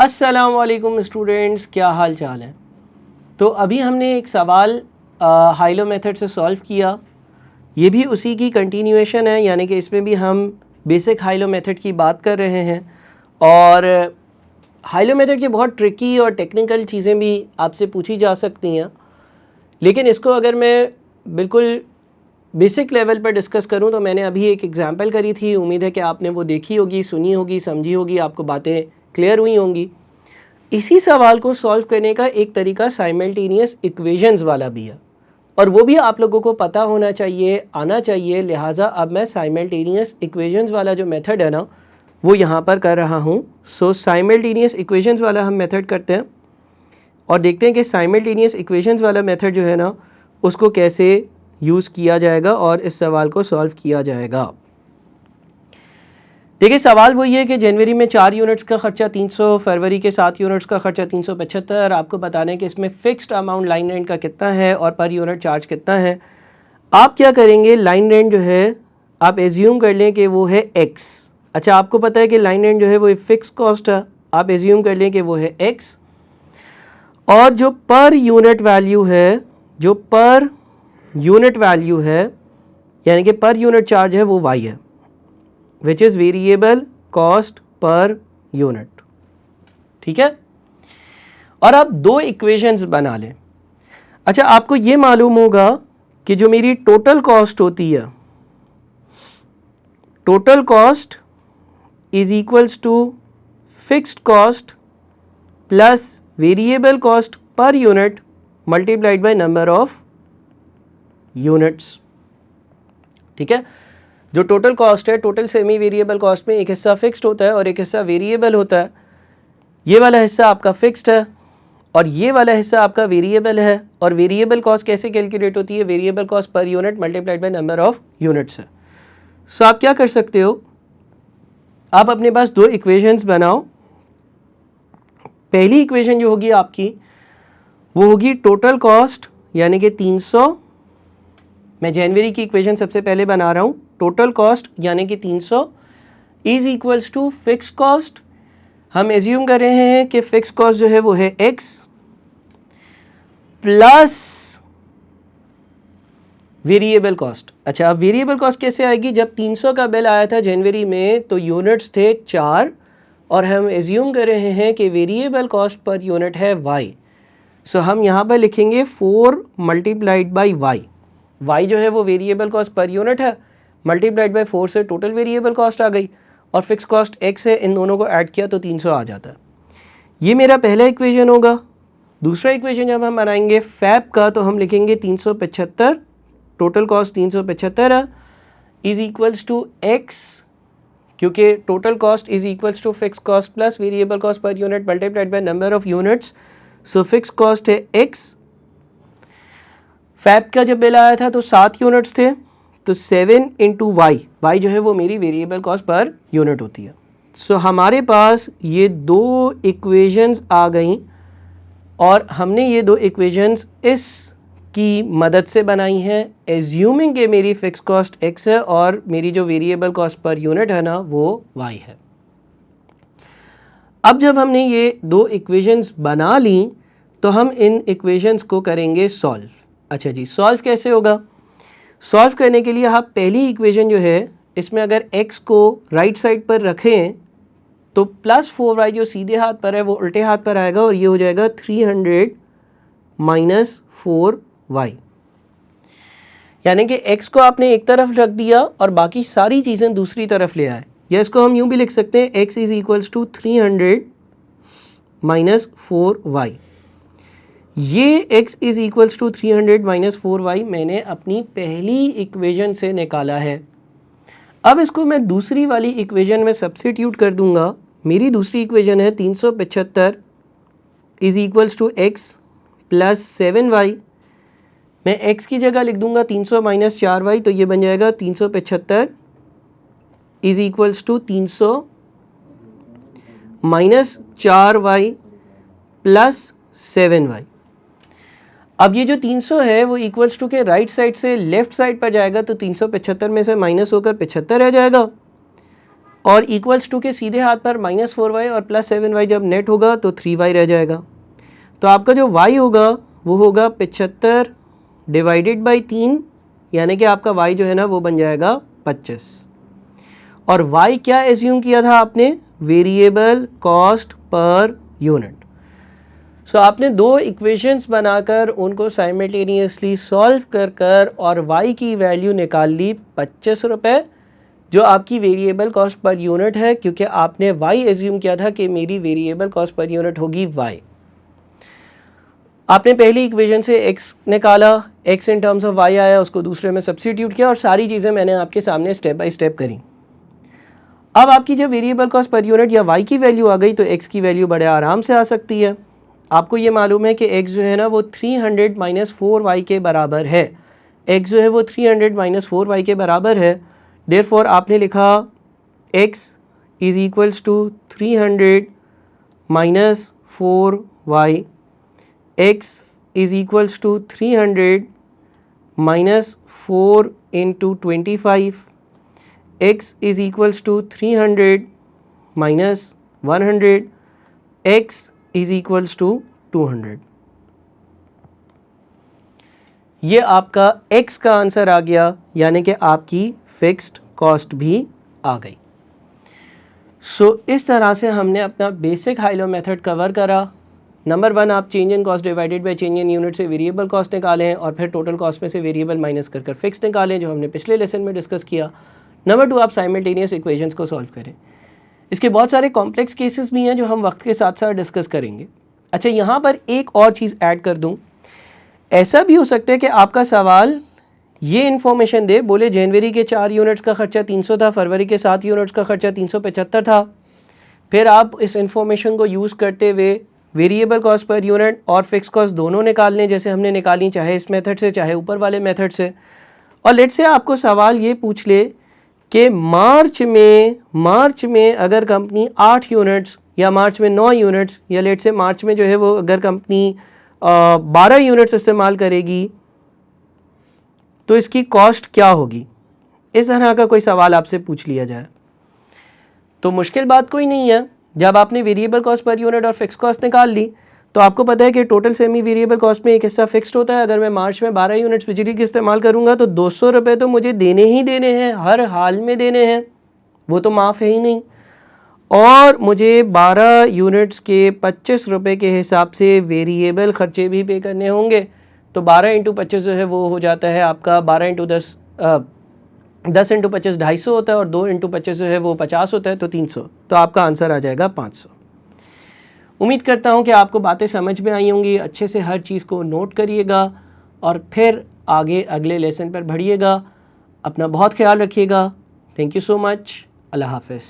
अस्सलाम वालेकुम स्टूडेंट्स, क्या हाल चाल है। तो अभी हमने एक सवाल हाइलो मेथड से सॉल्व किया। ये भी उसी की कंटिन्यूएशन है, यानी कि इसमें भी हम बेसिक हाइलो मेथड की बात कर रहे हैं और हाइलो मेथड की बहुत ट्रिकी और टेक्निकल चीज़ें भी आपसे पूछी जा सकती हैं। लेकिन इसको अगर मैं बिल्कुल बेसिक लेवल पर डिस्कस करूं तो मैंने अभी एक एग्जांपल करी थी, उम्मीद है कि आपने वो देखी होगी, सुनी होगी, समझी होगी, आपको बातें क्लियर हुई होंगी। इसी सवाल को सॉल्व करने का एक तरीका साइमल्टेनियस इक्वेशंस वाला भी है और वो भी आप लोगों को पता होना चाहिए, आना चाहिए। लिहाजा अब मैं साइमल्टेनियस इक्वेशंस वाला जो मेथड है ना वो यहाँ पर कर रहा हूँ। सो साइमल्टेनियस इक्वेशंस वाला हम मेथड करते हैं और देखते हैं कि साइमल्टेनियस इक्वेशंस वाला मेथड जो है ना उसको कैसे यूज़ किया जाएगा और इस सवाल को सॉल्व किया जाएगा। देखिए, सवाल वही है कि जनवरी में 4 यूनिट्स का खर्चा 300, फरवरी के 7 यूनिट्स का खर्चा 375। आपको बताना है कि इसमें फ़िक्स्ड अमाउंट लाइन रेंट का कितना है और पर यूनिट चार्ज कितना है। आप क्या करेंगे, लाइन रेंट जो है आप एज्यूम कर लें कि वो है x। अच्छा, आपको पता है कि लाइन रेंट जो है वो फिक्स कॉस्ट है, आप एज्यूम कर लें कि वो है x। और जो पर यूनिट वैल्यू है, जो पर यूनिट वैल्यू है यानी कि पर यूनिट चार्ज है वो y है, which is variable cost per unit. ठीक है, और आप दो इक्वेशंस बना लें। अच्छा, आपको ये मालूम होगा कि जो मेरी टोटल कॉस्ट होती है, total cost is equals to fixed cost plus variable cost per unit multiplied by number of units. ठीक है, जो टोटल कॉस्ट है, टोटल सेमी वेरिएबल कॉस्ट में एक हिस्सा फिक्स्ड होता है और एक हिस्सा वेरिएबल होता है। ये वाला हिस्सा आपका फिक्स्ड है और ये वाला हिस्सा आपका वेरिएबल है। और वेरिएबल कॉस्ट कैसे कैलकुलेट होती है, variable cost per unit multiplied by number of units है। सो आप क्या कर सकते हो, आप अपने पास दो इक्वेशंस बनाओ। पहली इक्वेशन जो होगी आपकी वो होगी टोटल कॉस्ट यानी कि 300। मैं जनवरी की इक्वेशन सबसे पहले बना रहा हूँ। टोटल कॉस्ट यानी कि 300 is equals to fix cost. हम एज्यूम कर रहे हैं कि फिक्स कॉस्ट जो है वो है x प्लस वेरिएबल कॉस्ट। अच्छा, अब वेरिएबल कॉस्ट कैसे आएगी, जब 300 का बिल आया था जनवरी में तो यूनिट्स थे 4 और हम एज्यूम कर रहे हैं कि वेरिएबल कॉस्ट पर यूनिट है y। सो हम यहाँ पर लिखेंगे 4 मल्टीप्लाइड बाई y जो है वो वेरिएबल कॉस्ट पर यूनिट है, मल्टीप्लाइड बाय 4 से टोटल वेरिएबल कॉस्ट आ गई और फिक्स कॉस्ट x है, इन दोनों को ऐड किया तो 300 आ जाता है। ये मेरा पहला इक्वेशन होगा। दूसरा इक्वेशन जब हम बनाएंगे फैब का तो हम लिखेंगे 375, टोटल कॉस्ट 375 है, इज इक्वल्स टू x, क्योंकि total cost is equals to fix cost plus variable cost per unit multiplied by number of units. So fix cost है x। फैब का जब बिल आया था तो 7 यूनिट्स थे तो 7 इंटू वाई जो है वो मेरी वेरिएबल कॉस्ट पर यूनिट होती है। सो हमारे पास ये दो इक्वेशंस आ गई और हमने ये दो इक्वेशंस इस की मदद से बनाई हैं, एज्यूमिंग कि मेरी फिक्स कॉस्ट x है और मेरी जो वेरिएबल कॉस्ट पर यूनिट है ना वो y है। अब जब हमने ये दो इक्वेशंस बना ली तो हम इन इक्वेशंस को करेंगे सॉल्व। अच्छा जी, सॉल्व कैसे होगा, सॉल्व करने के लिए आप पहली इक्वेशन जो है इसमें अगर x को राइट साइड पर रखें तो प्लस 4y जो सीधे हाथ पर है वो उल्टे हाथ पर आएगा और ये हो जाएगा 300 माइनस 4y। यानी कि x को आपने एक तरफ रख दिया और बाकी सारी चीज़ें दूसरी तरफ ले आए, या इसको हम यूँ भी लिख सकते हैं x is equals to 300 minus 4y। ये x is equals to 300 minus 4y मैंने अपनी पहली इक्वेशन से निकाला है। अब इसको मैं दूसरी वाली इक्वेशन में सब्स्टिट्यूट कर दूंगा। मेरी दूसरी इक्वेशन है 375 is equals to x plus 7y। मैं x की जगह लिख दूंगा 300 माइनस 4y, तो ये बन जाएगा 375 is equals to 300 minus 4y plus 7y। अब ये जो 300 है वो इक्वल्स टू के राइट साइड से लेफ्ट साइड पर जाएगा तो 375 में से माइनस होकर 75 रह जाएगा। और इक्वल्स टू के सीधे हाथ पर -4y और +7y जब नेट होगा तो 3y रह जाएगा। तो आपका जो y होगा वो होगा 75 डिवाइडेड बाई 3, यानी कि आपका y जो है ना वो बन जाएगा 25। और y क्या एज्यूम किया था आपने? Variable cost per unit. So आपने दो इक्वेशंस बनाकर उनको साइमल्टेनियसली सॉल्व कर और y की वैल्यू निकाल ली 25 रुपये, जो आपकी वेरिएबल कॉस्ट पर यूनिट है, क्योंकि आपने y एज्यूम किया था कि मेरी वेरिएबल कॉस्ट पर यूनिट होगी y। आपने पहली इक्वेशन से x निकाला, x in terms of y आया, उसको दूसरे में सब्स्टिट्यूट किया और सारी चीज़ें मैंने आपके सामने स्टेप बाय स्टेप करी। अब आपकी जब वेरिएबल कॉस्ट पर यूनिट या y की वैल्यू आ गई तो x की वैल्यू बड़े आराम से आ सकती है। आपको ये मालूम है कि x जो है ना वो 300 - 4y के बराबर है। x जो है वो 300 - 4y के बराबर है। देयरफॉर आपने लिखा x is equals to 300 - 4y, x is equals to 300 - 4 × 25, x is equals to 300 - 100, x is equals to 200। ये आपका x का आंसर आ गया, यानी कि आपकी फिक्स्ड कॉस्ट भी आ गई। सो इस तरह से हमने अपना basic high low method cover करा। नंबर 1, आप change in cost divided by change in unit से वेरिएबल कॉस्ट निकालें और फिर टोटल कॉस्ट में से वेरिएबल माइनस कर फिक्स निकालें, जो हमने पिछले लेसन में डिस्कस किया। नंबर 2, आप साइमल्टेनियस इक्वेशंस को सॉल्व करें। इसके बहुत सारे कॉम्प्लेक्स केसेस भी हैं जो हम वक्त के साथ साथ डिस्कस करेंगे। अच्छा, यहाँ पर एक और चीज़ ऐड कर दूँ, ऐसा भी हो सकता है कि आपका सवाल ये इन्फॉर्मेशन दे, बोले जनवरी के 4 यूनिट्स का खर्चा 300 था, फरवरी के 7 यूनिट्स का खर्चा 375 था। फिर आप इस इन्फॉर्मेशन को यूज़ करते हुए वेरिएबल कॉस्ट पर यूनिट और फिक्स कॉस्ट दोनों निकाल लें, जैसे हमने निकाली, चाहे इस मेथड से चाहे ऊपर वाले मेथड से। और लेट से आपको सवाल ये पूछ ले कि मार्च में अगर कंपनी 8 यूनिट्स या मार्च में 9 यूनिट्स या लेट से मार्च में जो है वो अगर कंपनी 12 यूनिट्स इस्तेमाल करेगी तो इसकी कॉस्ट क्या होगी। इस तरह का कोई सवाल आपसे पूछ लिया जाए तो मुश्किल बात कोई नहीं है। जब आपने वेरिएबल कॉस्ट पर यूनिट और फिक्स कॉस्ट निकाल ली तो आपको पता है कि टोटल सेमी वेरिएबल कॉस्ट में एक हिस्सा फिक्स्ड होता है। अगर मैं मार्च में 12 यूनिट्स बिजली की इस्तेमाल करूंगा तो 200 रुपये तो मुझे देने ही देने हैं, हर हाल में देने हैं, वो तो माफ़ है ही नहीं। और मुझे 12 यूनिट्स के 25 रुपये के हिसाब से वेरिएबल खर्चे भी पे करने होंगे। तो 12 × 25 जो है वो हो जाता है आपका 12 × 10 10 × 25 250 होता है और 2 × 25 जो है वो 50 होता है, तो 300। तो आपका आंसर आ जाएगा 500। उम्मीद करता हूँ कि आपको बातें समझ में आई होंगी। अच्छे से हर चीज़ को नोट करिएगा और फिर आगे अगले लेसन पर बढ़िएगा। अपना बहुत ख्याल रखिएगा। Thank you so much. अल्लाह हाफ़िज़।